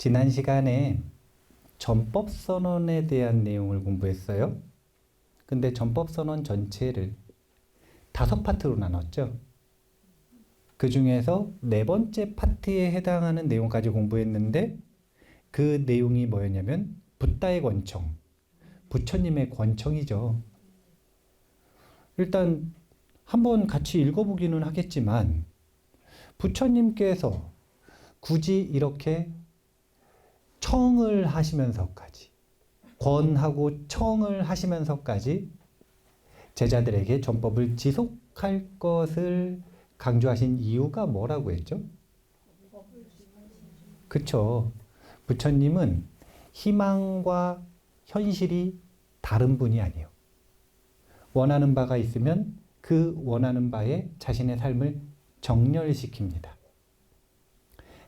지난 시간에 전법선언에 대한 내용을 공부했어요. 근데 전법선언 전체를 5파트로 나눴죠. 그 중에서 네 번째 파트에 해당하는 내용까지 공부했는데 그 내용이 뭐였냐면 붓다의 권청, 부처님의 권청이죠. 일단 한번 같이 읽어보기는 하겠지만 부처님께서 굳이 이렇게 청을 하시면서까지 권하고 청을 하시면서까지 제자들에게 전법을 지속할 것을 강조하신 이유가 뭐라고 했죠? 그쵸. 부처님은 희망과 현실이 다른 분이 아니에요. 원하는 바가 있으면 그 원하는 바에 자신의 삶을 정렬시킵니다.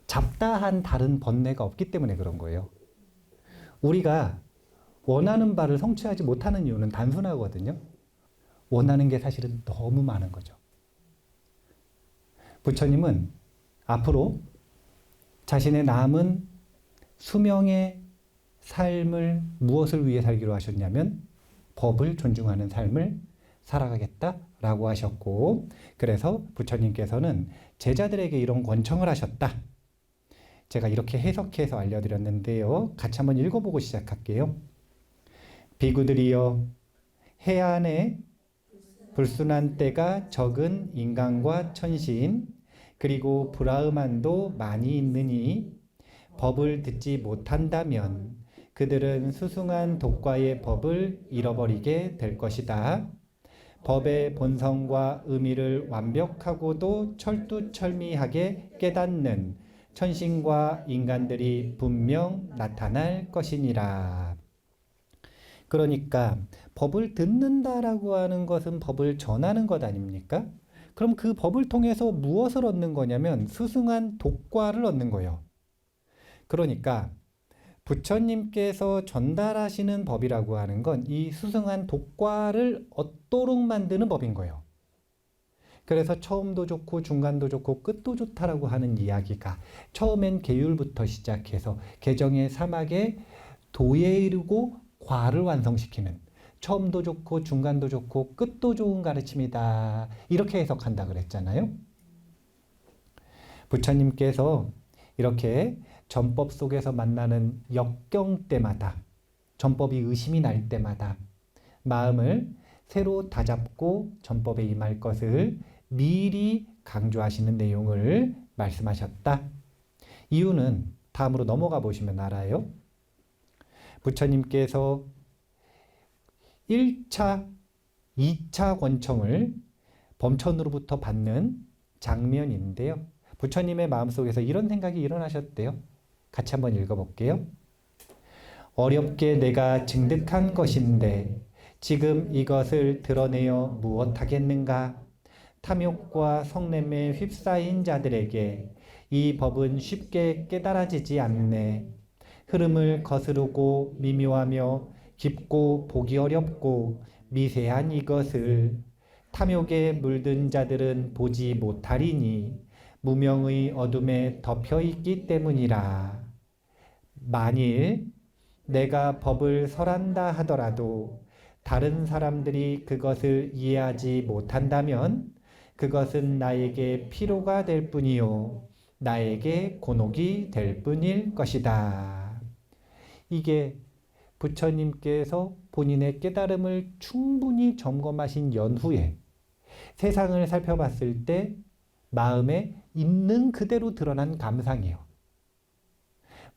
잡다한 다른 번뇌가 없기 때문에 그런 거예요. 우리가 원하는 바를 성취하지 못하는 이유는 단순하거든요. 원하는 게 사실은 너무 많은 거죠. 부처님은 앞으로 자신의 남은 수명의 삶을 무엇을 위해 살기로 하셨냐면 법을 존중하는 삶을 살아가겠다라고 하셨고, 그래서 부처님께서는 제자들에게 이런 권청을 하셨다. 제가 이렇게 해석해서 알려드렸는데요. 같이 한번 읽어보고 시작할게요. 비구들이여, 해안에 불순한 때가 적은 인간과 천시인 그리고 불화음한도 많이 있느니 법을 듣지 못한다면 그들은 수승한 독과의 법을 잃어버리게 될 것이다. 법의 본성과 의미를 완벽하고도 철두철미하게 깨닫는 천신과 인간들이 분명 나타날 것이니라. 그러니까 법을 듣는다라고 하는 것은 법을 전하는 것 아닙니까? 그럼 그 법을 통해서 무엇을 얻는 거냐면 수승한 독과를 얻는 거예요. 그러니까 부처님께서 전달하시는 법이라고 하는 건 이 수승한 독과를 얻도록 만드는 법인 거예요. 그래서 처음도 좋고 중간도 좋고 끝도 좋다라고 하는 이야기가 처음엔 계율부터 시작해서 개정의 사막에 도에 이르고 과를 완성시키는 처음도 좋고 중간도 좋고 끝도 좋은 가르침이다. 이렇게 해석한다 그랬잖아요. 부처님께서 이렇게 전법 속에서 만나는 역경 때마다 전법이 의심이 날 때마다 마음을 새로 다잡고 전법에 임할 것을 미리 강조하시는 내용을 말씀하셨다. 이유는 다음으로 넘어가 보시면 알아요. 부처님께서 1차, 2차 권청을 범천으로부터 받는 장면인데요. 부처님의 마음속에서 이런 생각이 일어나셨대요. 같이 한번 읽어볼게요. 어렵게 내가 증득한 것인데 지금 이것을 드러내어 무엇하겠는가? 탐욕과 성냄에 휩싸인 자들에게 이 법은 쉽게 깨달아지지 않네. 흐름을 거스르고 미묘하며 깊고 보기 어렵고 미세한 이것을 탐욕에 물든 자들은 보지 못하리니 무명의 어둠에 덮여 있기 때문이라. 만일 내가 법을 설한다 하더라도 다른 사람들이 그것을 이해하지 못한다면 그것은 나에게 피로가 될 뿐이요 나에게 곤혹이 될 뿐일 것이다. 이게 부처님께서 본인의 깨달음을 충분히 점검하신 연후에 세상을 살펴봤을 때 마음에 있는 그대로 드러난 감상이에요.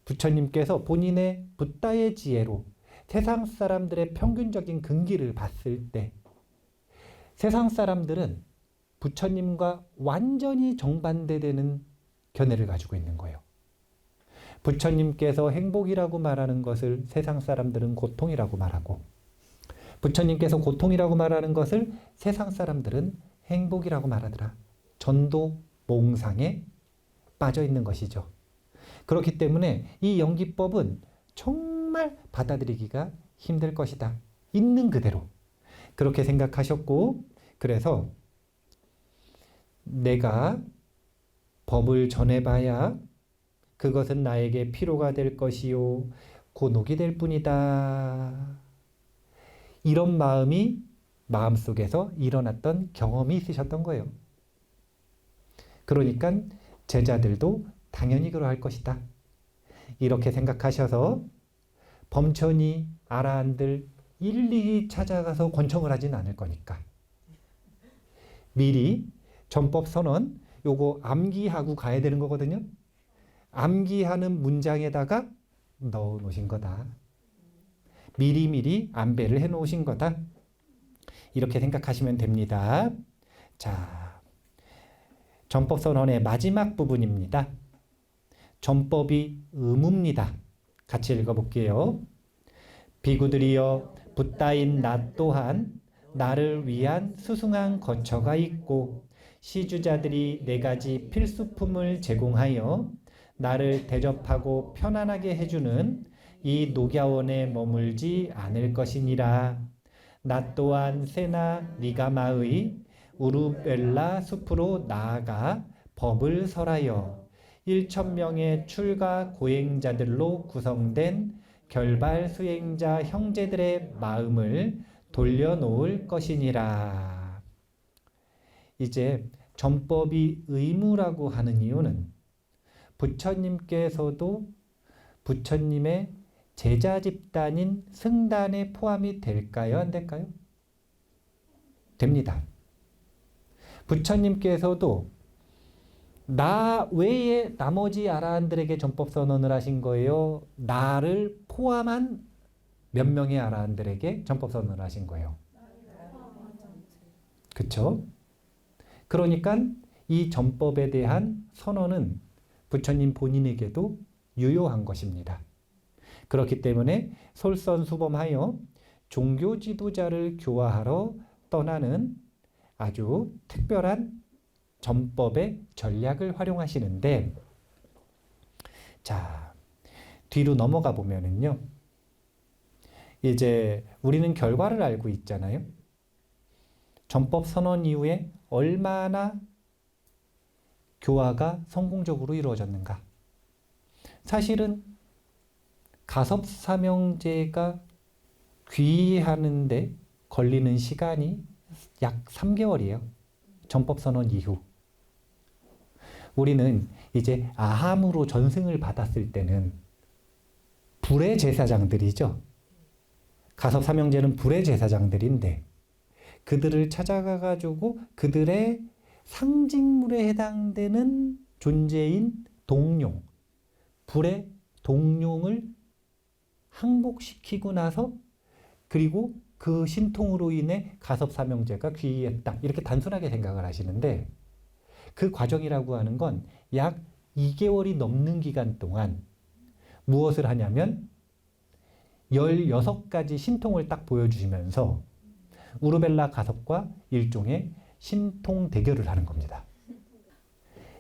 부처님께서 본인의 붓다의 지혜로 세상 사람들의 평균적인 근기를 봤을 때 세상 사람들은 부처님과 완전히 정반대되는 견해를 가지고 있는 거예요. 부처님께서 행복이라고 말하는 것을 세상 사람들은 고통이라고 말하고 부처님께서 고통이라고 말하는 것을 세상 사람들은 행복이라고 말하더라. 전도 몽상에 빠져 있는 것이죠. 그렇기 때문에 이 연기법은 정말 받아들이기가 힘들 것이다. 있는 그대로. 그렇게 생각하셨고, 그래서 내가 법을 전해봐야 그것은 나에게 피로가 될 것이요 곤혹이 될 뿐이다. 이런 마음이 마음속에서 일어났던 경험이 있으셨던 거예요. 그러니까 제자들도 당연히 그러할 것이다. 이렇게 생각하셔서 범천이 아라한들 일일이 찾아가서 권청을 하진 않을 거니까 미리 전법선언 요거 암기하고 가야 되는 거거든요. 암기하는 문장에다가 넣어 놓으신 거다. 미리미리 안배를 해 놓으신 거다. 이렇게 생각하시면 됩니다. 자, 전법선언의 마지막 부분입니다. 전법이 의무입니다. 같이 읽어볼게요. 비구들이여 붓다인 나 또한 나를 위한 수승한 거처가 있고 시주자들이 4가지 필수품을 제공하여 나를 대접하고 편안하게 해주는 이 녹야원에 머물지 않을 것이니라. 나 또한 세나 니가마의 우르벨라 숲으로 나아가 법을 설하여 1,000명의 출가 고행자들로 구성된 결발 수행자 형제들의 마음을 돌려놓을 것이니라. 이제 전법이 의무라고 하는 이유는 부처님께서도 부처님의 제자 집단인 승단에 포함이 될까요? 안 될까요? 됩니다. 부처님께서도 나 외에 나머지 아라한들에게 전법 선언을 하신 거예요? 나를 포함한 몇 명의 아라한들에게 전법 선언을 하신 거예요? 그쵸? 그러니까 이 전법에 대한 선언은 부처님 본인에게도 유효한 것입니다. 그렇기 때문에 솔선수범하여 종교 지도자를 교화하러 떠나는 아주 특별한 전법의 전략을 활용하시는데, 자, 뒤로 넘어가 보면은요, 이제 우리는 결과를 알고 있잖아요. 전법 선언 이후에 얼마나 교화가 성공적으로 이루어졌는가. 사실은 가섭사명제가 귀의하는데 걸리는 시간이 약 3개월이에요. 전법선언 이후. 우리는 이제 아함으로 전승을 받았을 때는 불의 제사장들이죠. 가섭사명제는 불의 제사장들인데 그들을 찾아가가지고 그들의 상징물에 해당되는 존재인 동룡, 불의 동룡을 항복시키고 나서 그리고 그 신통으로 인해 가섭사명제가 귀의했다. 이렇게 단순하게 생각을 하시는데 그 과정이라고 하는 건 약 2개월이 넘는 기간 동안 무엇을 하냐면 16가지 신통을 딱 보여주시면서 우르벨라 가섭과 일종의 신통 대결을 하는 겁니다.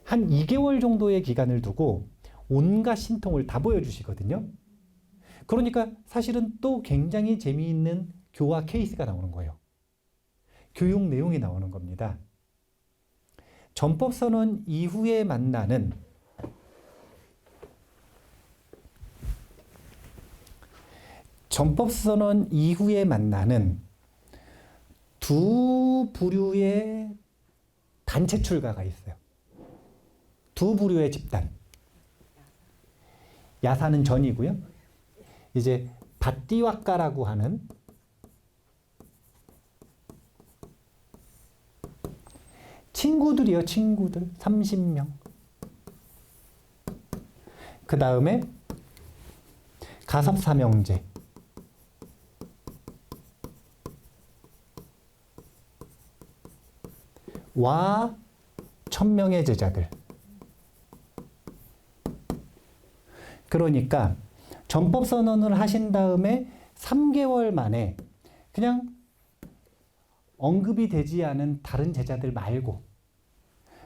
한 2개월 정도의 기간을 두고 온갖 신통을 다 보여주시거든요. 그러니까 사실은 또 굉장히 재미있는 교화 케이스가 나오는 거예요. 교육 내용이 나오는 겁니다. 전법선언 이후에 만나는 두 부류의 단체 출가가 있어요. 두 부류의 집단. 야사는 전이고요. 이제 바띠와까라고 하는 친구들이요. 친구들 30명. 그 다음에 가섭사명제. 와 1000명의 제자들. 그러니까 전법선언을 하신 다음에 3개월 만에 그냥 언급이 되지 않은 다른 제자들 말고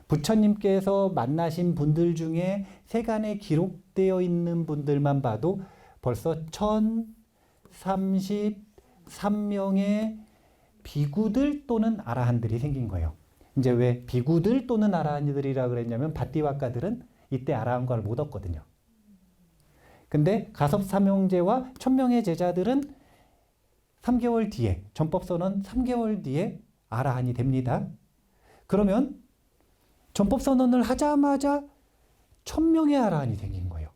부처님께서 만나신 분들 중에 세간에 기록되어 있는 분들만 봐도 벌써 1033명의 비구들 또는 아라한들이 생긴 거예요. 이제 왜 비구들 또는 아라한들이라 그랬냐면 바띠와까들은 이때 아라한과를 못 얻거든요. 근데 가섭사명제와 천명의 제자들은 3개월 뒤에, 전법선언 3개월 뒤에 아라한이 됩니다. 그러면 전법선언을 하자마자 천명의 아라한이 생긴 거예요.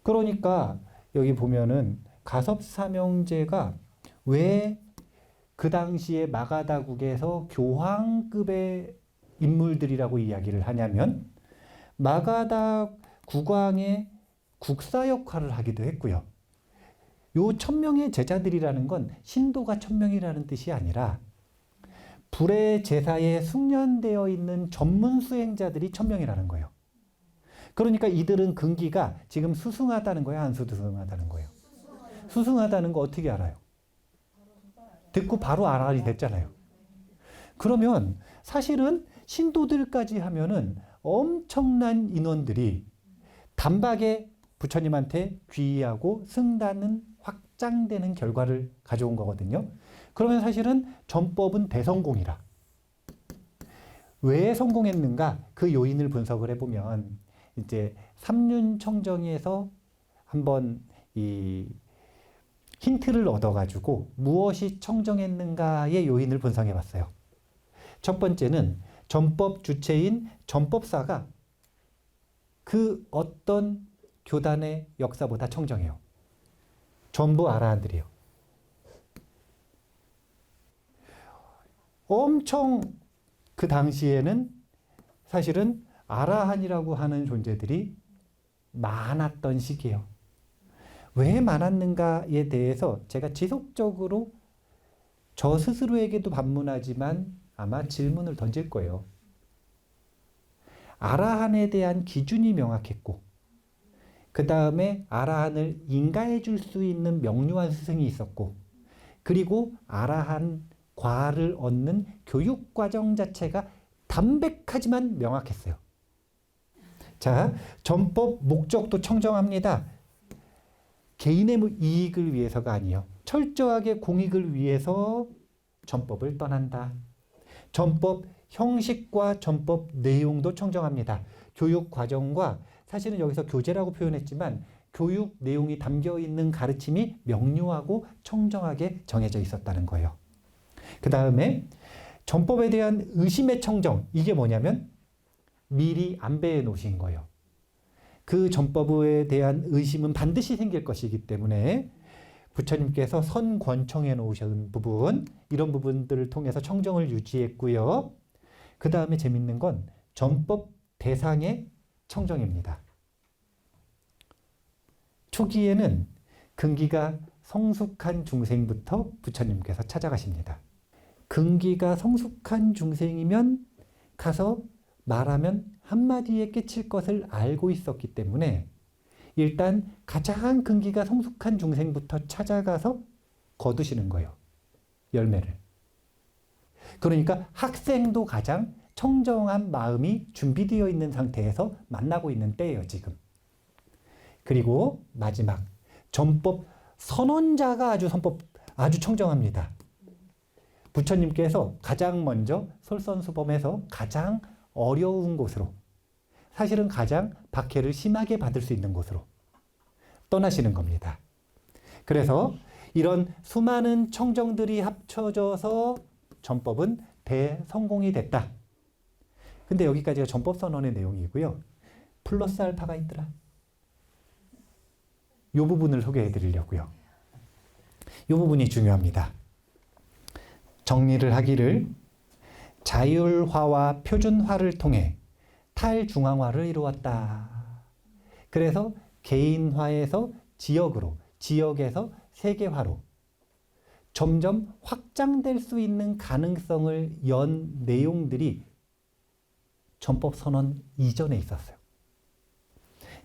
그러니까 여기 보면은 가섭사명제가 왜 그 당시에 마가다국에서 교황급의 인물들이라고 이야기를 하냐면 마가다 국왕의 국사 역할을 하기도 했고요. 요 천명의 제자들이라는 건 신도가 천명이라는 뜻이 아니라 불의 제사에 숙련되어 있는 전문 수행자들이 천명이라는 거예요. 그러니까 이들은 근기가 지금 수승하다는 거예요, 안 수승하다는 거예요? 수승하다는 거 어떻게 알아요? 듣고 바로 아라한이 됐잖아요. 그러면 사실은 신도들까지 하면은 엄청난 인원들이 단박에 부처님한테 귀의하고 승단은 확장되는 결과를 가져온 거거든요. 그러면 사실은 전법은 대성공이라. 왜 성공했는가? 그 요인을 분석을 해보면 이제 삼륜청정에서 한번 이 힌트를 얻어가지고 무엇이 청정했는가의 요인을 분석해봤어요. 첫 번째는 전법 주체인 전법사가 그 어떤 교단의 역사보다 청정해요. 전부 아라한들이에요. 엄청 그 당시에는 사실은 아라한이라고 하는 존재들이 많았던 시기예요. 왜 많았는가에 대해서 제가 지속적으로 저 스스로에게도 반문하지만 아마 질문을 던질 거예요. 아라한에 대한 기준이 명확했고 그 다음에 아라한을 인가해 줄 수 있는 명료한 스승이 있었고 그리고 아라한 과를 얻는 교육과정 자체가 담백하지만 명확했어요. 자, 전법 목적도 청정합니다. 개인의 이익을 위해서가 아니요. 철저하게 공익을 위해서 전법을 떠난다. 전법 형식과 전법 내용도 청정합니다. 교육 과정과 사실은 여기서 교재라고 표현했지만 교육 내용이 담겨 있는 가르침이 명료하고 청정하게 정해져 있었다는 거예요. 그 다음에 전법에 대한 의심의 청정, 이게 뭐냐면 미리 안배해 놓으신 거예요. 그 전법에 대한 의심은 반드시 생길 것이기 때문에 부처님께서 선권청해 놓으신 부분, 이런 부분들을 통해서 청정을 유지했고요. 그 다음에 재밌는 건 전법 대상의 청정입니다. 초기에는 근기가 성숙한 중생부터 부처님께서 찾아가십니다. 근기가 성숙한 중생이면 가서 말하면 한마디에 깨칠 것을 알고 있었기 때문에 일단 가장 근기가 성숙한 중생부터 찾아가서 거두시는 거예요. 열매를. 그러니까 학생도 가장 청정한 마음이 준비되어 있는 상태에서 만나고 있는 때예요, 지금. 그리고 마지막 전법 선언자가 아주 청정합니다. 부처님께서 가장 먼저 솔선수범해서 가장 어려운 곳으로, 사실은 가장 박해를 심하게 받을 수 있는 곳으로 떠나시는 겁니다. 그래서 이런 수많은 청정들이 합쳐져서 전법은 대성공이 됐다. 근데 여기까지가 전법선언의 내용이고요. 플러스 알파가 있더라. 이 부분을 소개해 드리려고요. 이 부분이 중요합니다. 정리를 하기를 자율화와 표준화를 통해 탈중앙화를 이루었다. 그래서 개인화에서 지역으로, 지역에서 세계화로 점점 확장될 수 있는 가능성을 연 내용들이 전법선언 이전에 있었어요.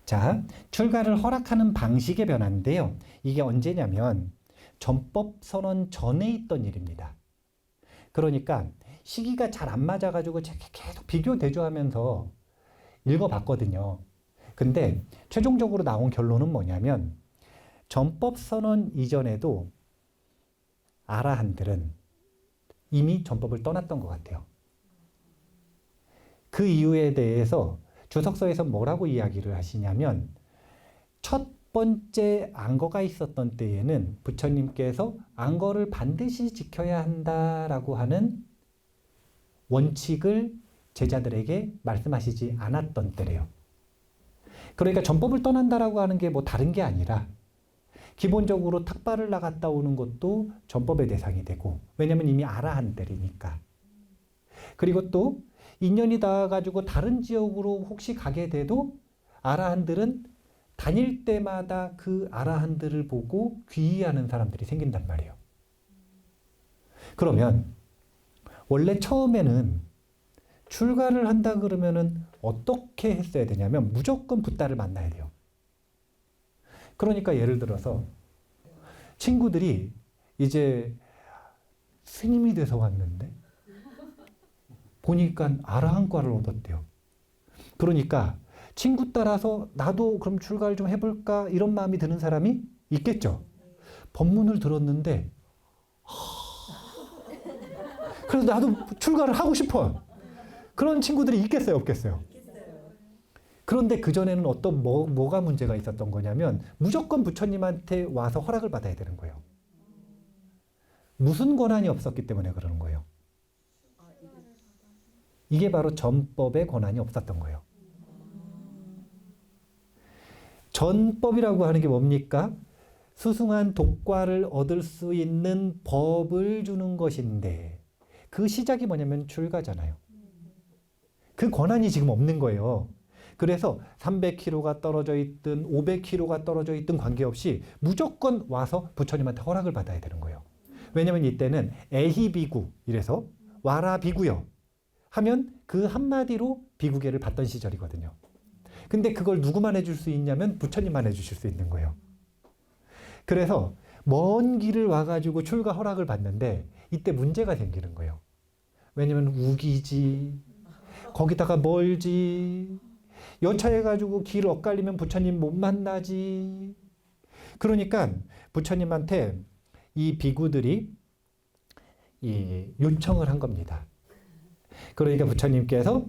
자, 출가를 허락하는 방식의 변화인데요. 이게 언제냐면 전법선언 전에 있던 일입니다. 그러니까 시기가 잘 안 맞아가지고 제가 계속 비교 대조하면서 읽어봤거든요. 근데 최종적으로 나온 결론은 뭐냐면 전법선언 이전에도 아라한들은 이미 전법을 떠났던 것 같아요. 그 이유에 대해서 주석서에서 뭐라고 이야기를 하시냐면 첫 번째 안거가 있었던 때에는 부처님께서 안거를 반드시 지켜야 한다라고 하는 원칙을 제자들에게 말씀하시지 않았던 때래요. 그러니까 전법을 떠난다라고 하는 게 뭐 다른 게 아니라 기본적으로 탁발을 나갔다 오는 것도 전법의 대상이 되고, 왜냐면 이미 아라한 때리니까. 그리고 또 인연이 닿아가지고 다른 지역으로 혹시 가게 돼도 아라한들은 다닐 때마다 그 아라한들을 보고 귀의하는 사람들이 생긴단 말이에요. 그러면 원래 처음에는 출가를 한다 그러면은 어떻게 했어야 되냐면 무조건 붓다를 만나야 돼요. 그러니까 예를 들어서 친구들이 이제 스님이 돼서 왔는데 보니까 아라한과를 얻었대요. 그러니까 친구 따라서 나도 그럼 출가를 좀 해볼까 이런 마음이 드는 사람이 있겠죠. 법문을 들었는데 그래서 나도 출가를 하고 싶어요. 그런 친구들이 있겠어요, 없겠어요? 그런데 그전에는 어떤 뭐가 문제가 있었던 거냐면 무조건 부처님한테 와서 허락을 받아야 되는 거예요. 무슨 권한이 없었기 때문에 그러는 거예요. 이게 바로 전법의 권한이 없었던 거예요. 전법이라고 하는 게 뭡니까? 수승한 독과를 얻을 수 있는 법을 주는 것인데 그 시작이 뭐냐면 출가잖아요. 그 권한이 지금 없는 거예요. 그래서 300km가 떨어져 있든 500km가 떨어져 있든 관계없이 무조건 와서 부처님한테 허락을 받아야 되는 거예요. 왜냐면 이때는 에히비구 이래서 와라 비구여 하면 그 한마디로 비구계를 받던 시절이거든요. 근데 그걸 누구만 해줄 수 있냐면 부처님만 해주실 수 있는 거예요. 그래서 먼 길을 와가지고 출가 허락을 받는데 이때 문제가 생기는 거예요. 왜냐면 우기지, 거기다가 멀지, 여차해가지고 길 엇갈리면 부처님 못 만나지. 그러니까 부처님한테 이 비구들이 요청을 한 겁니다. 그러니까 부처님께서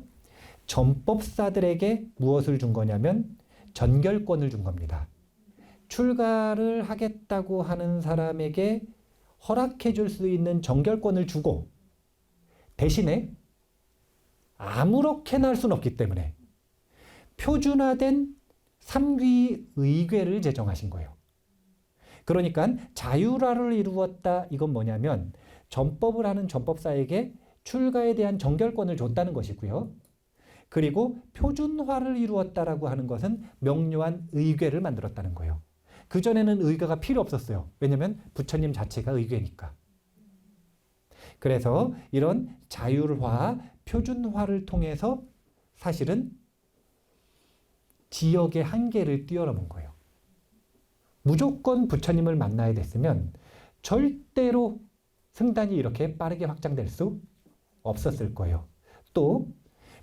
전법사들에게 무엇을 준 거냐면 전결권을 준 겁니다. 출가를 하겠다고 하는 사람에게 허락해 줄 수 있는 전결권을 주고 대신에 아무렇게나 할 수는 없기 때문에 표준화된 삼귀의궤를 제정하신 거예요. 그러니까 자율화를 이루었다. 이건 뭐냐면 전법을 하는 전법사에게 출가에 대한 정결권을 줬다는 것이고요. 그리고 표준화를 이루었다라고 하는 것은 명료한 의궤를 만들었다는 거예요. 그전에는 의궤가 필요 없었어요. 왜냐하면 부처님 자체가 의궤니까. 그래서 이런 자율화, 표준화를 통해서 사실은 지역의 한계를 뛰어넘은 거예요. 무조건 부처님을 만나야 됐으면 절대로 승단이 이렇게 빠르게 확장될 수 없었을 거예요. 또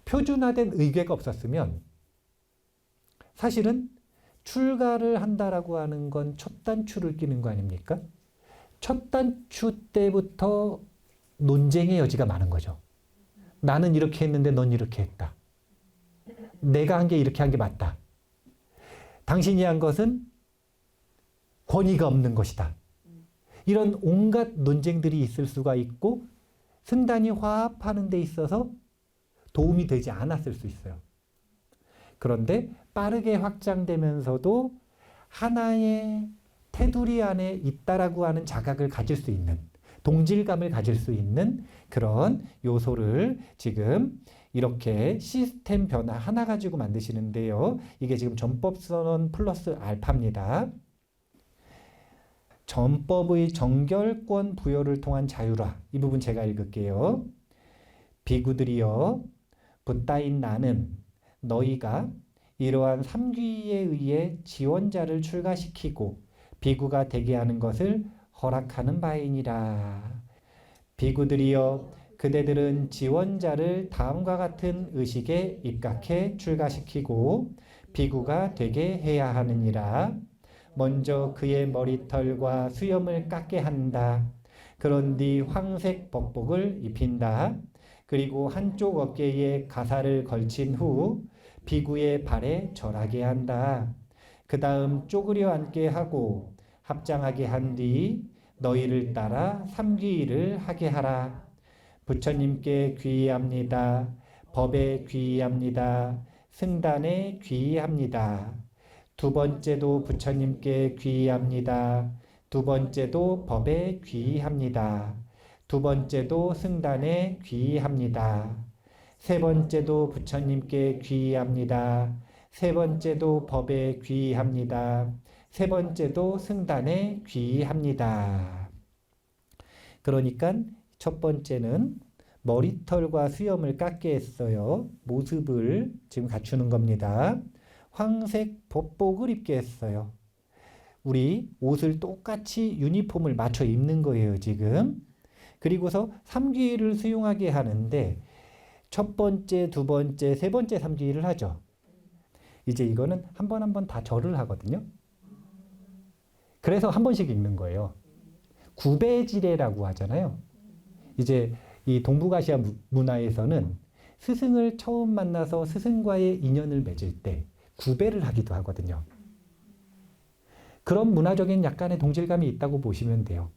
표준화된 의궤가 없었으면 사실은 출가를 한다라고 하는 건 첫 단추를 끼는 거 아닙니까? 첫 단추 때부터 논쟁의 여지가 많은 거죠. 나는 이렇게 했는데 넌 이렇게 했다. 내가 한 게 이렇게 한 게 맞다. 당신이 한 것은 권위가 없는 것이다. 이런 온갖 논쟁들이 있을 수가 있고 승단이 화합하는 데 있어서 도움이 되지 않았을 수 있어요. 그런데 빠르게 확장되면서도 하나의 테두리 안에 있다라고 하는 자각을 가질 수 있는, 동질감을 가질 수 있는 그런 요소를 지금 이렇게 시스템 변화 하나 가지고 만드시는데요. 이게 지금 전법선언 플러스 알파입니다. 전법의 정결권 부여를 통한 자율화. 이 부분 제가 읽을게요. 비구들이여 붓다인 나는 너희가 이러한 삼귀에 의해 지원자를 출가시키고 비구가 되게 하는 것을 허락하는 바이니라. 비구들이여 그대들은 지원자를 다음과 같은 의식에 입각해 출가시키고 비구가 되게 해야 하느니라. 먼저 그의 머리털과 수염을 깎게 한다. 그런 뒤 황색 법복을 입힌다. 그리고 한쪽 어깨에 가사를 걸친 후 비구의 발에 절하게 한다. 그 다음 쪼그려 앉게 하고 합장하게 한 뒤 너희를 따라 삼귀를 하게 하라. 부처님께 귀의합니다. 법에 귀의합니다. 승단에 귀의합니다. 두 번째도 부처님께 귀의합니다. 두 번째도 법에 귀의합니다. 두 번째도 승단에 귀의합니다. 세 번째도 부처님께 귀의합니다. 세 번째도 법에 귀의합니다. 세 번째도 승단에 귀의합니다. 그러니까 첫 번째는 머리털과 수염을 깎게 했어요. 모습을 지금 갖추는 겁니다. 황색 법복을 입게 했어요. 우리 옷을 똑같이 유니폼을 맞춰 입는 거예요, 지금. 그리고서 삼귀를 수용하게 하는데 첫 번째, 두 번째, 세 번째 삼귀를 하죠. 이제 이거는 한 번 한 번 다 절을 하거든요. 그래서 한 번씩 읽는 거예요. 구배지례라고 하잖아요. 이제 이 동북아시아 문화에서는 스승을 처음 만나서 스승과의 인연을 맺을 때 구배를 하기도 하거든요. 그런 문화적인 약간의 동질감이 있다고 보시면 돼요.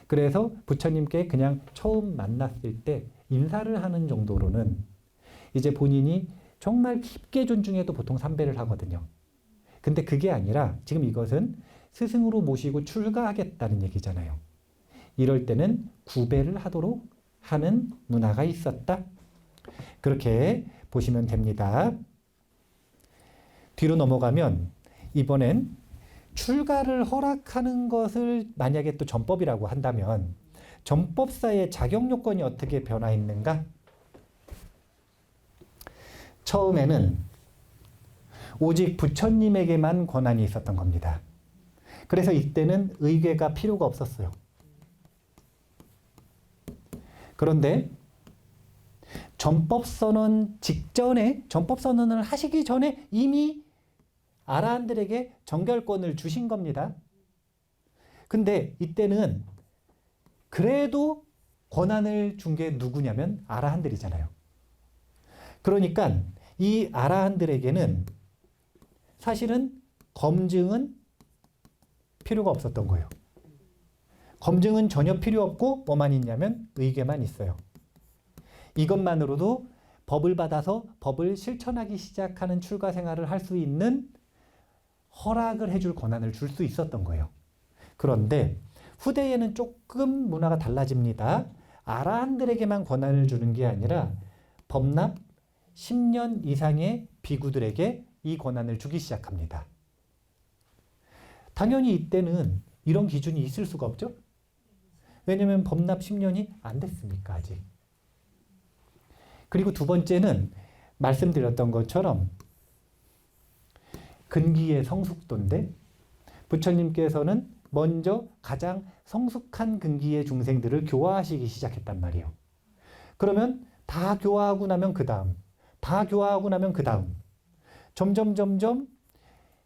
그래서 부처님께 그냥 처음 만났을 때 인사를 하는 정도로는 이제 본인이 정말 깊게 존중해도 보통 삼배를 하거든요. 근데 그게 아니라 지금 이것은 스승으로 모시고 출가하겠다는 얘기잖아요. 이럴 때는 구배를 하도록 하는 문화가 있었다. 그렇게 보시면 됩니다. 뒤로 넘어가면 이번엔 출가를 허락하는 것을 만약에 또 전법이라고 한다면 전법사의 자격 요건이 어떻게 변화했는가? 처음에는 오직 부처님에게만 권한이 있었던 겁니다. 그래서 이때는 의궤가 필요가 없었어요. 그런데 전법선언 직전에, 전법선언을 하시기 전에 이미 아라한들에게 정결권을 주신 겁니다. 근데 이때는 그래도 권한을 준 게 누구냐면 아라한들이잖아요. 그러니까 이 아라한들에게는 사실은 검증은 필요가 없었던 거예요. 검증은 전혀 필요 없고 뭐만 있냐면 의궤만 있어요. 이것만으로도 법을 받아서 법을 실천하기 시작하는 출가 생활을 할 수 있는 허락을 해줄 권한을 줄 수 있었던 거예요. 그런데 후대에는 조금 문화가 달라집니다. 아라한들에게만 권한을 주는 게 아니라 법납 10년 이상의 비구들에게 이 권한을 주기 시작합니다. 당연히 이때는 이런 기준이 있을 수가 없죠. 왜냐하면 법납 10년이 안 됐으니까 아직. 그리고 두 번째는 말씀드렸던 것처럼 근기의 성숙도인데 부처님께서는 먼저 가장 성숙한 근기의 중생들을 교화하시기 시작했단 말이에요. 그러면 다 교화하고 나면 그 다음, 다 교화하고 나면 그 다음 점점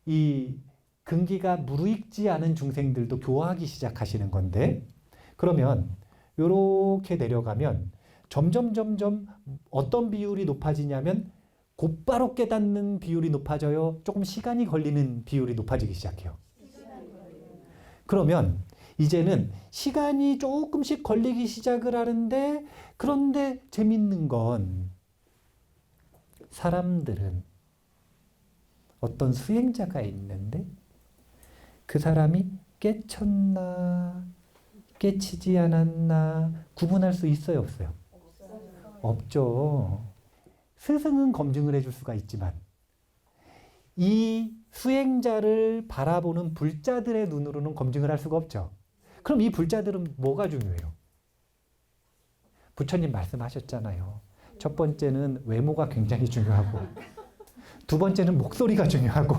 이 근기가 무르익지 않은 중생들도 교화하기 시작하시는 건데 그러면 이렇게 내려가면 점점 어떤 비율이 높아지냐면 곧바로 깨닫는 비율이 높아져요. 조금 시간이 걸리는 비율이 높아지기 시작해요. 그러면 이제는 시간이 조금씩 걸리기 시작을 하는데 그런데 재밌는 건 사람들은 어떤 수행자가 있는데 그 사람이 깨쳤나 깨치지 않았나 구분할 수 있어요, 없어요? 없죠. 스승은 검증을 해줄 수가 있지만 이 수행자를 바라보는 불자들의 눈으로는 검증을 할 수가 없죠. 그럼 이 불자들은 뭐가 중요해요? 부처님 말씀하셨잖아요. 첫 번째는 외모가 굉장히 중요하고 두 번째는 목소리가 중요하고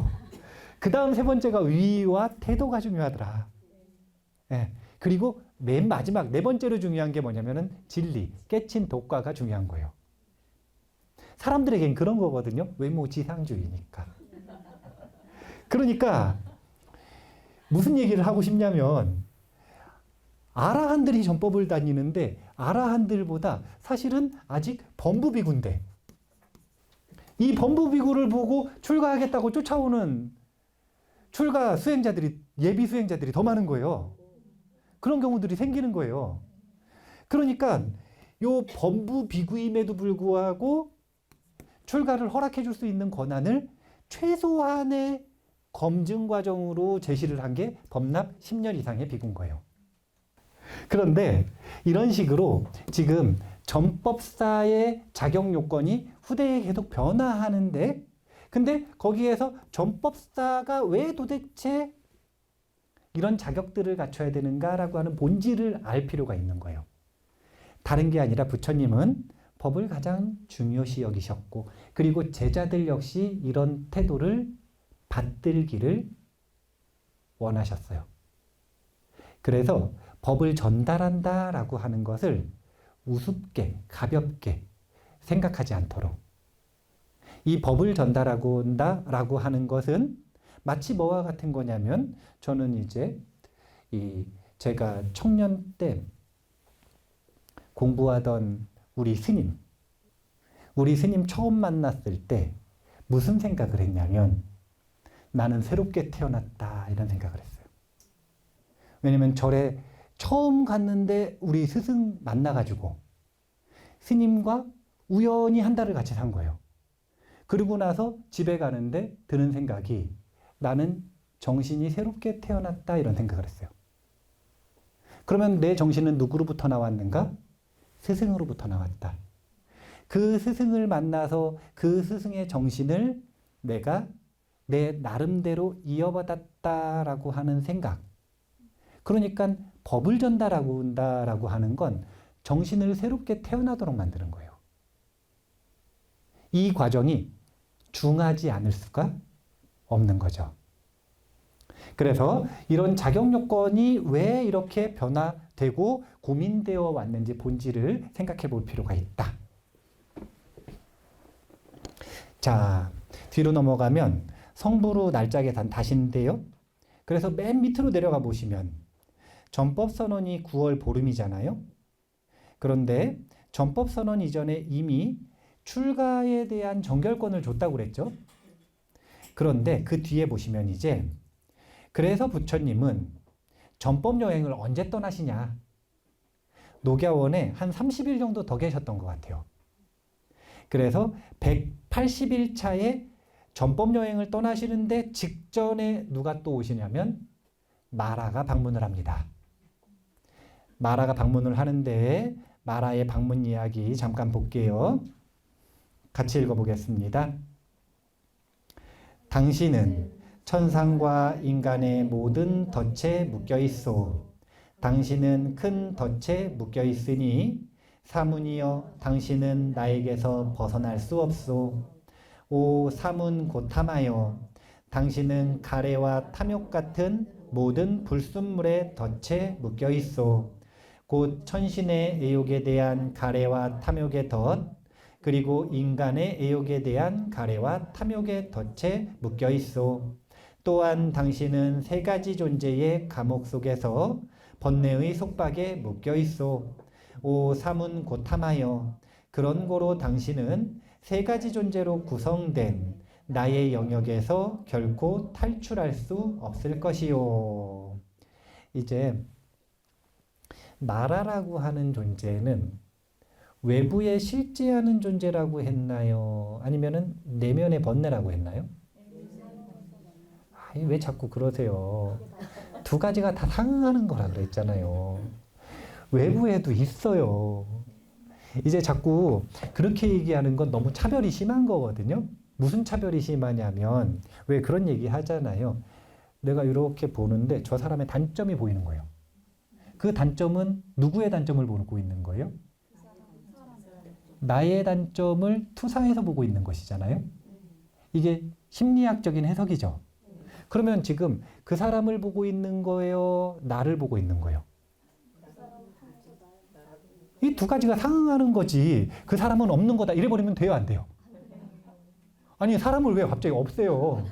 그 다음 세 번째가 위와 태도가 중요하더라. 네. 그리고 맨 마지막 네 번째로 중요한 게 뭐냐면은 진리, 깨친 독과가 중요한 거예요. 사람들에겐 그런 거거든요. 외모 지상주의니까. 그러니까 무슨 얘기를 하고 싶냐면 아라한들이 전법을 다니는데 아라한들보다 사실은 아직 범부비구인데 이 범부비구를 보고 출가하겠다고 쫓아오는 출가 수행자들이, 예비 수행자들이 더 많은 거예요. 그런 경우들이 생기는 거예요. 그러니까 요 범부 비구임에도 불구하고 출가를 허락해 줄 수 있는 권한을 최소한의 검증 과정으로 제시를 한 게 법납 10년 이상의 비구인 거예요. 그런데 이런 식으로 지금 전법사의 자격 요건이 후대에 계속 변화하는데, 근데 거기에서 전법사가 왜 도대체 이런 자격들을 갖춰야 되는가라고 하는 본질을 알 필요가 있는 거예요. 다른 게 아니라 부처님은 법을 가장 중요시 여기셨고, 그리고 제자들 역시 이런 태도를 받들기를 원하셨어요. 그래서 법을 전달한다라고 하는 것을 우습게, 가볍게 생각하지 않도록, 이 법을 전달하고 온다라고 하는 것은 마치 뭐와 같은 거냐면, 저는 이제 제가 청년 때 공부하던 우리 스님 처음 만났을 때 무슨 생각을 했냐면, 나는 새롭게 태어났다 이런 생각을 했어요. 왜냐면 절에 처음 갔는데 우리 스승 만나가지고 스님과 우연히 한 달을 같이 산 거예요. 그러고 나서 집에 가는데 드는 생각이, 나는 정신이 새롭게 태어났다 이런 생각을 했어요. 그러면 내 정신은 누구로부터 나왔는가? 스승으로부터 나왔다. 그 스승을 만나서 그 스승의 정신을 내가 내 나름대로 이어받았다라고 하는 생각. 그러니까 법을 전달하고 온다라고 하는 건 정신을 새롭게 태어나도록 만드는 거예요. 이 과정이 중하지 않을 수가 없는 거죠. 그래서 이런 자격 요건이 왜 이렇게 변화되고 고민되어 왔는지 본질을 생각해 볼 필요가 있다. 자, 뒤로 넘어가면 성부로 날짜 계산 다시인데요. 그래서 맨 밑으로 내려가 보시면 전법선언이 9월 보름이잖아요. 그런데 전법선언 이전에 이미 출가에 대한 정결권을 줬다고 그랬죠. 그런데 그 뒤에 보시면 이제, 그래서 부처님은 전법 여행을 언제 떠나시냐. 녹야원에 한 30일 정도 더 계셨던 것 같아요. 그래서 180일 차에 전법 여행을 떠나시는데 직전에 누가 또 오시냐면 마라가 방문을 합니다. 마라가 방문을 하는데 마라의 방문 이야기 잠깐 볼게요. 같이 읽어보겠습니다. 당신은 천상과 인간의 모든 덫에 묶여 있소. 당신은 큰 덫에 묶여 있으니 사문이여 당신은 나에게서 벗어날 수 없소. 오 사문 고탐하여 당신은 가래와 탐욕 같은 모든 불순물의 덫에 묶여 있소. 곧 천신의 애욕에 대한 가래와 탐욕의 덫, 그리고 인간의 애욕에 대한 가래와 탐욕의 덫에 묶여 있소. 또한 당신은 세 가지 존재의 감옥 속에서 번뇌의 속박에 묶여 있소. 오 사문 고탐하여 그런 고로 당신은 세 가지 존재로 구성된 나의 영역에서 결코 탈출할 수 없을 것이요. 이제 마라라고 하는 존재는 외부에 실제하는 존재라고 했나요? 아니면은 내면의 번뇌라고 했나요? 아니, 왜 자꾸 그러세요? 두 가지가 다 상응하는 거라 그랬잖아요. 외부에도 있어요. 이제 자꾸 그렇게 얘기하는 건 너무 차별이 심한 거거든요. 무슨 차별이 심하냐면, 왜 그런 얘기 하잖아요. 내가 이렇게 보는데 저 사람의 단점이 보이는 거예요. 그 단점은 누구의 단점을 보고 있는 거예요? 나의 단점을 투사해서 보고 있는 것이잖아요. 이게 심리학적인 해석이죠. 그러면 지금 그 사람을 보고 있는 거예요? 나를 보고 있는 거예요? 이 두 가지가 상응하는 거지. 그 사람은 없는 거다 이래버리면 돼요, 안 돼요? 아니, 사람을 왜 갑자기 없애요?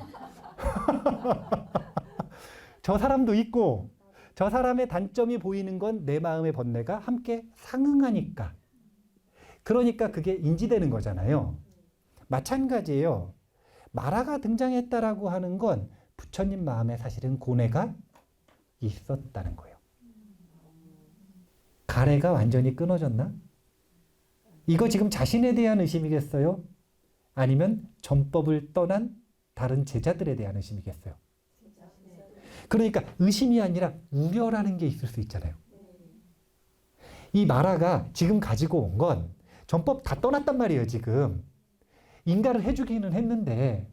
저 사람도 있고 저 사람의 단점이 보이는 건 내 마음의 번뇌가 함께 상응하니까. 그러니까 그게 인지되는 거잖아요. 마찬가지예요. 마라가 등장했다라고 하는 건 부처님 마음에 사실은 고뇌가 있었다는 거예요. 가래가 완전히 끊어졌나? 이거 지금 자신에 대한 의심이겠어요? 아니면 전법을 떠난 다른 제자들에 대한 의심이겠어요? 그러니까 의심이 아니라 우려라는 게 있을 수 있잖아요. 이 마라가 지금 가지고 온 건 전법 다 떠났단 말이에요, 지금. 인가를 해주기는 했는데,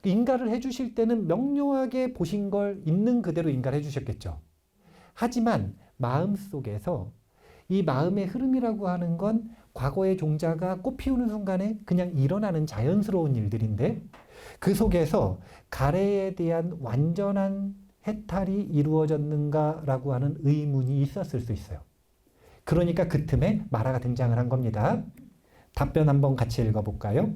인가를 해주실 때는 명료하게 보신 걸 있는 그대로 인가를 해주셨겠죠. 하지만 마음속에서 이 마음의 흐름이라고 하는 건 과거의 종자가 꽃 피우는 순간에 그냥 일어나는 자연스러운 일들인데, 그 속에서 가래에 대한 완전한 해탈이 이루어졌는가라고 하는 의문이 있었을 수 있어요. 그러니까 그 틈에 마라가 등장을 한 겁니다. 답변 한번 같이 읽어볼까요?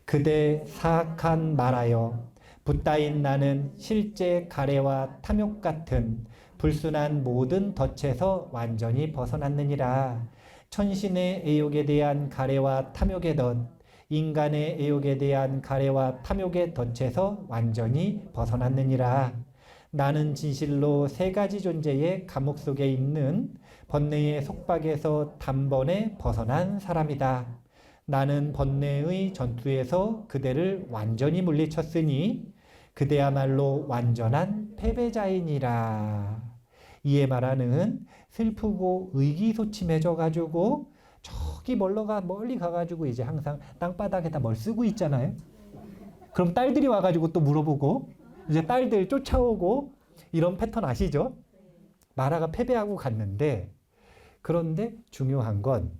그대 사악한 마라여, 붓다인 나는 실제 가래와 탐욕 같은 불순한 모든 덫에서 완전히 벗어났느니라. 천신의 애욕에 대한 가래와 탐욕의 덫, 인간의 애욕에 대한 가래와 탐욕의 덫에서 완전히 벗어났느니라. 나는 진실로 세 가지 존재의 감옥 속에 있는 번뇌의 속박에서 단번에 벗어난 사람이다. 나는 번뇌의 전투에서 그대를 완전히 물리쳤으니 그대야말로 완전한 패배자이니라. 이에 말하는 슬프고 의기소침해져 가지고 저기 멀리 가가지고 이제 항상 땅바닥에다 뭘 쓰고 있잖아요. 그럼 딸들이 와가지고 또 물어보고 이제 딸들 쫓아오고 이런 패턴 아시죠? 마라가 패배하고 갔는데, 그런데 중요한 건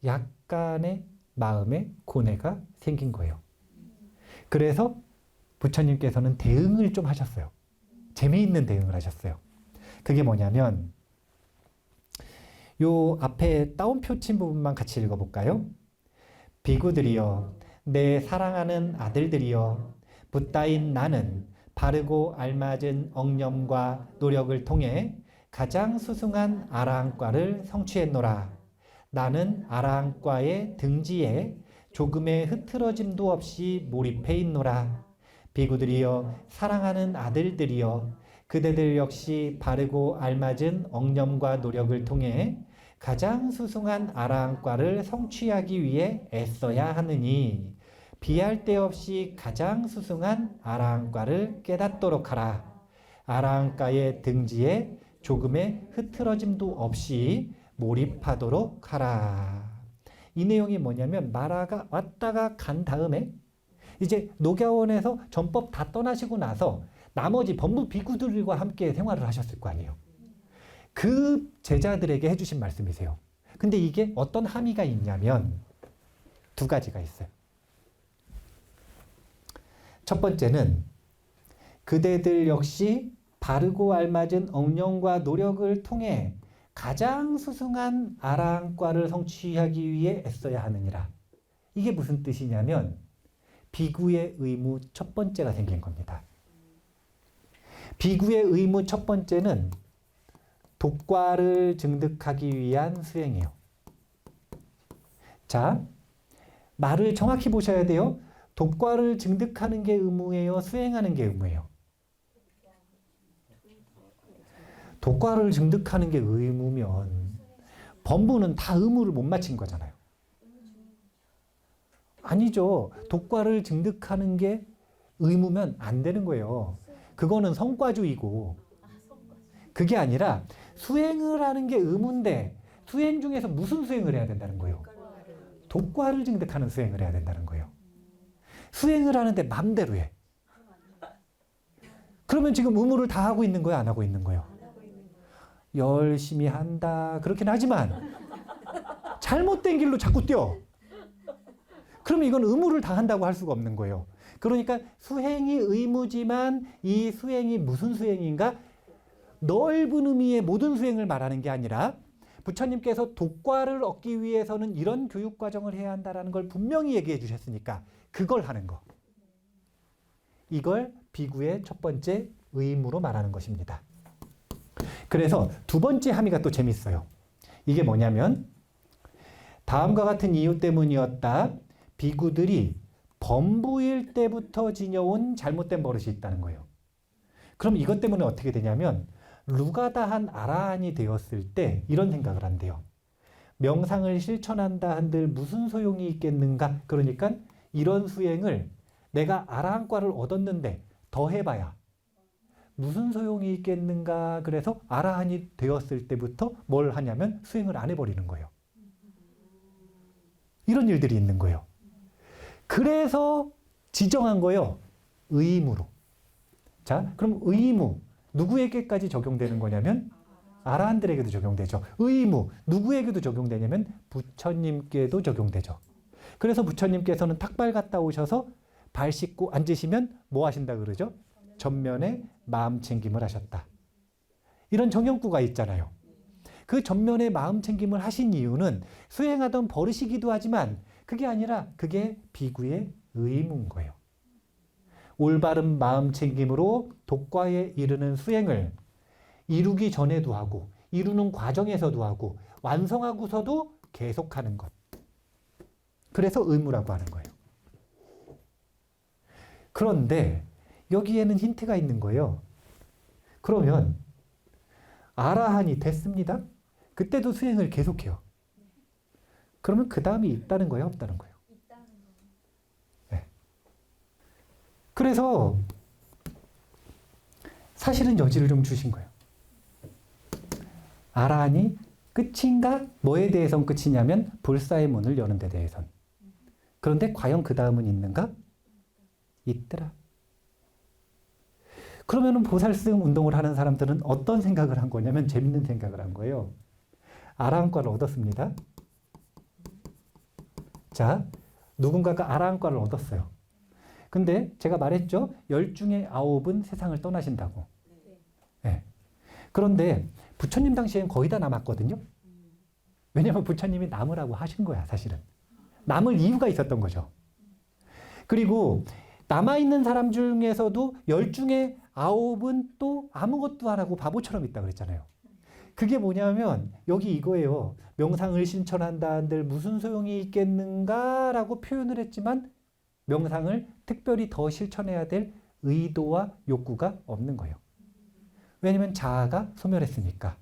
약간의 마음에 고뇌가 생긴 거예요. 그래서 부처님께서는 대응을 좀 하셨어요. 재미있는 대응을 하셨어요. 그게 뭐냐면 요 앞에 따옴표 친 부분만 같이 읽어볼까요? 비구들이여, 내 사랑하는 아들들이여, 붓다인 나는 바르고 알맞은 억념과 노력을 통해 가장 수승한 아라한과를 성취했노라. 나는 아라한과의 등지에 조금의 흐트러짐도 없이 몰입해 있노라. 비구들이여, 사랑하는 아들들이여, 그대들 역시 바르고 알맞은 억념과 노력을 통해 가장 수승한 아라한과를 성취하기 위해 애써야 하느니 비할 데 없이 가장 수승한 아라한과를 깨닫도록 하라. 아라한과의 등지에 조금의 흐트러짐도 없이 몰입하도록 하라. 이 내용이 뭐냐면 마라가 왔다가 간 다음에 이제 녹야원에서 전법 다 떠나시고 나서 나머지 법무 비구들과 함께 생활을 하셨을 거 아니에요. 그 제자들에게 해주신 말씀이세요. 근데 이게 어떤 함의가 있냐면 두 가지가 있어요. 첫 번째는 그대들 역시 바르고 알맞은 억념과 노력을 통해 가장 수승한 아라한과를 성취하기 위해 애써야 하느니라. 이게 무슨 뜻이냐면 비구의 의무 첫 번째가 생긴 겁니다. 비구의 의무 첫 번째는 독과를 증득하기 위한 수행이에요. 자, 말을 정확히 보셔야 돼요. 독과를 증득하는 게 의무예요? 수행하는 게 의무예요? 독과를 증득하는 게 의무면 법무는 다 의무를 못 마친 거잖아요. 아니죠. 독과를 증득하는 게 의무면 안 되는 거예요. 그거는 성과주의고, 그게 아니라 수행을 하는 게 의무인데 수행 중에서 무슨 수행을 해야 된다는 거예요? 독과를 증득하는 수행을 해야 된다는 거예요. 수행을 하는데 맘대로 해. 그러면 지금 의무를 다 하고 있는 거예요? 안 하고 있는 거예요? 열심히 한다 그렇긴 하지만 잘못된 길로 자꾸 뛰어. 그러면 이건 의무를 다 한다고 할 수가 없는 거예요. 그러니까 수행이 의무지만 이 수행이 무슨 수행인가? 넓은 의미의 모든 수행을 말하는 게 아니라 부처님께서 독과를 얻기 위해서는 이런 교육 과정을 해야 한다는 걸 분명히 얘기해 주셨으니까 그걸 하는 거. 이걸 비구의 첫 번째 의무로 말하는 것입니다. 그래서 두 번째 함의가 또 재밌어요. 이게 뭐냐면 다음과 같은 이유 때문이었다. 비구들이 범부일 때부터 지녀온 잘못된 버릇이 있다는 거예요. 그럼 이것 때문에 어떻게 되냐면 루가다한 아라한이 되었을 때 이런 생각을 한대요. 명상을 실천한다 한들 무슨 소용이 있겠는가? 그러니까 이런 수행을 내가 아라한과를 얻었는데 더 해봐야 무슨 소용이 있겠는가? 그래서 아라한이 되었을 때부터 뭘 하냐면 수행을 안 해버리는 거예요. 이런 일들이 있는 거예요. 그래서 지정한 거예요. 의무로. 자, 그럼 의무 누구에게까지 적용되는 거냐면 아라한들에게도 적용되죠. 의무 누구에게도 적용되냐면 부처님께도 적용되죠. 그래서 부처님께서는 탁발 갔다 오셔서 발 씻고 앉으시면 뭐 하신다 그러죠? 전면에 마음 챙김을 하셨다. 이런 정형구가 있잖아요. 그 전면에 마음 챙김을 하신 이유는 수행하던 버릇이기도 하지만 그게 아니라 그게 비구의 의무인 거예요. 올바른 마음 챙김으로 독과에 이르는 수행을 이루기 전에도 하고 이루는 과정에서도 하고 완성하고서도 계속하는 것. 그래서 의무라고 하는 거예요. 그런데 여기에는 힌트가 있는 거예요. 그러면 아라한이 됐습니다. 그때도 수행을 계속해요. 그러면 그 다음이 있다는 거예요? 없다는 거예요? 네. 그래서 사실은 여지를 좀 주신 거예요. 아라한이 끝인가? 뭐에 대해서는 끝이냐면 불사의 문을 여는 데 대해선. 그런데 과연 그 다음은 있는가? 있더라. 그러면은 보살스님 운동을 하는 사람들은 어떤 생각을 한 거냐면 재밌는 생각을 한 거예요. 아라한과를 얻었습니다. 자, 누군가가 아라한과를 얻었어요. 근데 제가 말했죠. 10 중에 9은 세상을 떠나신다고. 네. 그런데 부처님 당시엔 거의 다 남았거든요. 왜냐하면 부처님이 남으라고 하신 거야, 사실은. 남을 이유가 있었던 거죠. 그리고 남아있는 사람 중에서도 10 중에 9은 또 아무것도 안 하고 바보처럼 있다 그랬잖아요. 그게 뭐냐면 여기 이거예요. 명상을 실천한다 한들 무슨 소용이 있겠는가라고 표현을 했지만 명상을 특별히 더 실천해야 될 의도와 욕구가 없는 거예요. 왜냐면 자아가 소멸했으니까.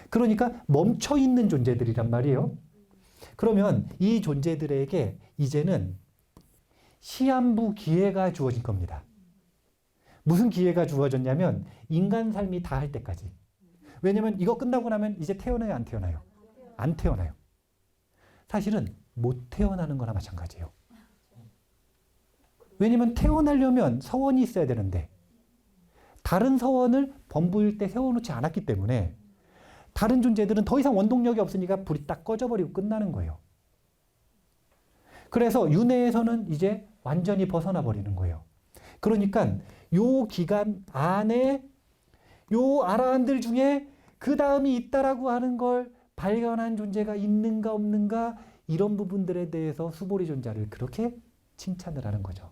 그러니까 멈춰있는 존재들이란 말이에요. 그러면 이 존재들에게 이제는 시한부 기회가 주어진 겁니다. 무슨 기회가 주어졌냐면 인간 삶이 다 할 때까지. 왜냐면 이거 끝나고 나면 이제 태어나요, 안 태어나요? 안 태어나요. 사실은 못 태어나는 거나 마찬가지예요. 왜냐면 태어나려면 서원이 있어야 되는데 다른 서원을 범부일 때 세워놓지 않았기 때문에 다른 존재들은 더 이상 원동력이 없으니까 불이 딱 꺼져버리고 끝나는 거예요. 그래서 윤회에서는 이제 완전히 벗어나 버리는 거예요. 그러니까 요 기간 안에 요 아라한들 중에 그 다음이 있다라고 하는 걸 발견한 존재가 있는가 없는가 이런 부분들에 대해서 수보리 존자를 그렇게 칭찬을 하는 거죠.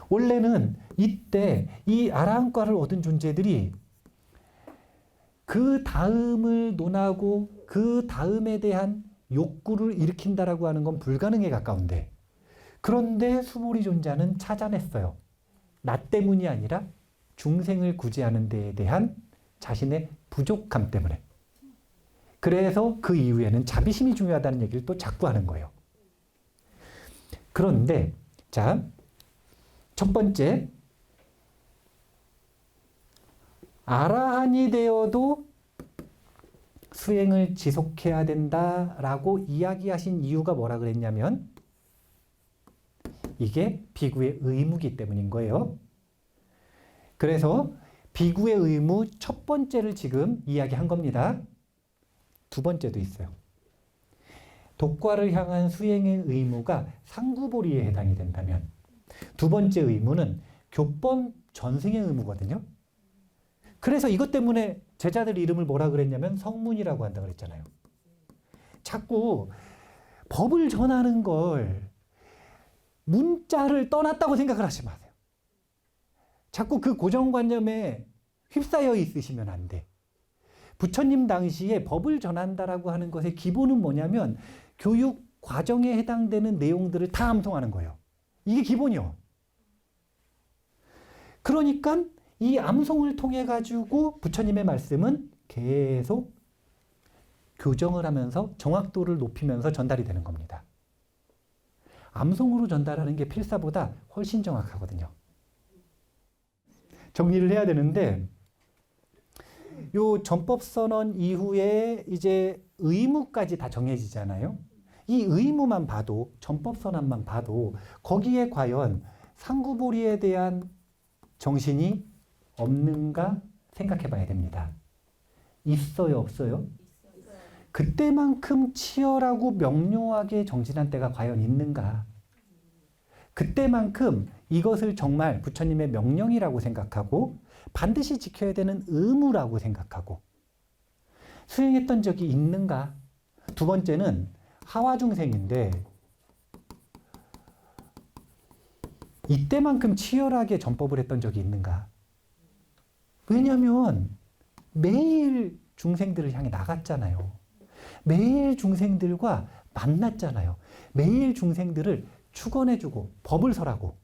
원래는 이때 이 아라한과를 얻은 존재들이 그 다음을 논하고 그 다음에 대한 욕구를 일으킨다라고 하는 건 불가능에 가까운데 그런데 수보리 존자는 찾아냈어요. 나 때문이 아니라 중생을 구제하는 데에 대한 자신의 부족함 때문에. 그래서 그 이후에는 자비심이 중요하다는 얘기를 또 자꾸 하는 거예요. 그런데 자, 첫 번째 아라한이 되어도 수행을 지속해야 된다라고 이야기하신 이유가 뭐라 그랬냐면 이게 비구의 의무이기 때문인 거예요. 그래서 비구의 의무 첫 번째를 지금 이야기한 겁니다. 두 번째도 있어요. 독과를 향한 수행의 의무가 상구보리에 해당이 된다면 두 번째 의무는 교법 전승의 의무거든요. 그래서 이것 때문에 제자들 이름을 뭐라 그랬냐면 성문이라고 한다 그랬잖아요. 자꾸 법을 전하는 걸 문자를 떠났다고 생각을 하지 마세요. 자꾸 그 고정관념에 휩싸여 있으시면 안 돼. 부처님 당시에 법을 전한다라고 하는 것의 기본은 뭐냐면 교육 과정에 해당되는 내용들을 다 암송하는 거예요. 이게 기본이요. 그러니까 이 암송을 통해 가지고 부처님의 말씀은 계속 교정을 하면서 정확도를 높이면서 전달이 되는 겁니다. 암송으로 전달하는 게 필사보다 훨씬 정확하거든요. 정리를 해야 되는데, 요 전법선언 이후에 이제 의무까지 다 정해지잖아요. 이 의무만 봐도, 전법선언만 봐도 거기에 과연 상구보리에 대한 정신이 없는가 생각해 봐야 됩니다. 있어요, 없어요? 그때만큼 치열하고 명료하게 정진한 때가 과연 있는가? 그때만큼 이것을 정말 부처님의 명령이라고 생각하고 반드시 지켜야 되는 의무라고 생각하고 수행했던 적이 있는가? 두 번째는 하와중생인데 이때만큼 치열하게 전법을 했던 적이 있는가? 왜냐하면 매일 중생들을 향해 나갔잖아요. 매일 중생들과 만났잖아요. 매일 중생들을 축원해주고 법을 설하고.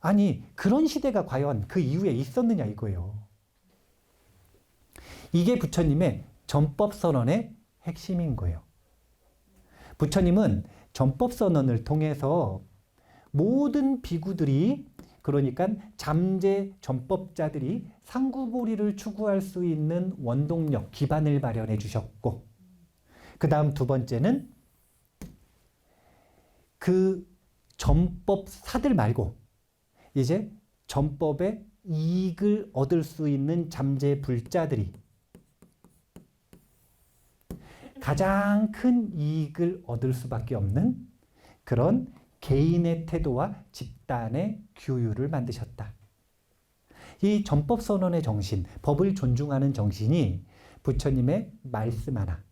아니, 그런 시대가 과연 그 이후에 있었느냐 이거예요. 이게 부처님의 전법선언의 핵심인 거예요. 부처님은 전법선언을 통해서 모든 비구들이, 그러니까 잠재 전법자들이 상구보리를 추구할 수 있는 원동력, 기반을 마련해 주셨고, 그 다음 두 번째는 그 전법사들 말고 이제 전법의 이익을 얻을 수 있는 잠재 불자들이 가장 큰 이익을 얻을 수밖에 없는 그런 개인의 태도와 집단의 규율을 만드셨다. 이 전법선언의 정신, 법을 존중하는 정신이 부처님의 말씀 하나,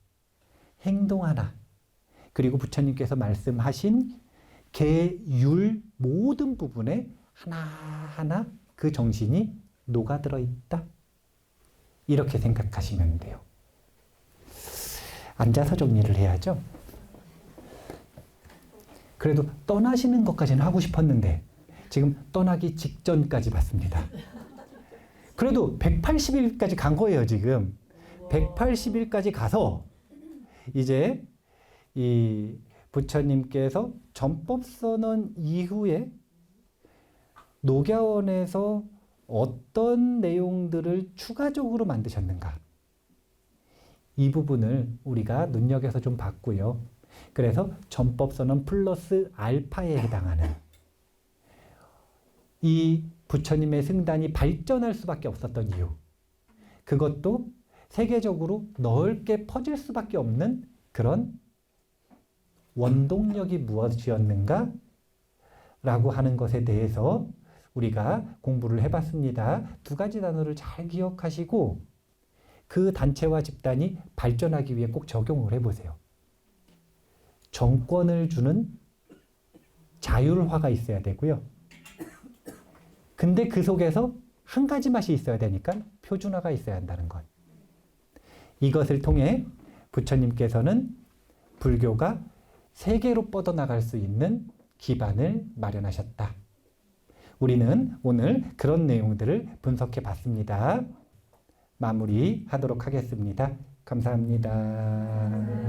행동 하나, 그리고 부처님께서 말씀하신 계율 모든 부분에 하나하나 그 정신이 녹아들어 있다. 이렇게 생각하시면 돼요. 앉아서 정리를 해야죠. 그래도 떠나시는 것까지는 하고 싶었는데 지금 떠나기 직전까지 봤습니다. 그래도 180일까지 간 거예요, 지금. 180일까지 가서 이제 이 부처님께서 전법선언 이후에 녹야원에서 어떤 내용들을 추가적으로 만드셨는가. 이 부분을 우리가 눈여겨서 좀 봤고요. 그래서 전법선언 플러스 알파에 해당하는 이 부처님의 승단이 발전할 수밖에 없었던 이유, 그것도 세계적으로 넓게 퍼질 수밖에 없는 그런 원동력이 무엇이었는가 라고 하는 것에 대해서 우리가 공부를 해봤습니다. 두 가지 단어를 잘 기억하시고 그 단체와 집단이 발전하기 위해 꼭 적용을 해보세요. 정권을 주는 자율화가 있어야 되고요. 근데 그 속에서 한 가지 맛이 있어야 되니까 표준화가 있어야 한다는 것. 이것을 통해 부처님께서는 불교가 세계로 뻗어나갈 수 있는 기반을 마련하셨다. 우리는 오늘 그런 내용들을 분석해 봤습니다. 마무리하도록 하겠습니다. 감사합니다.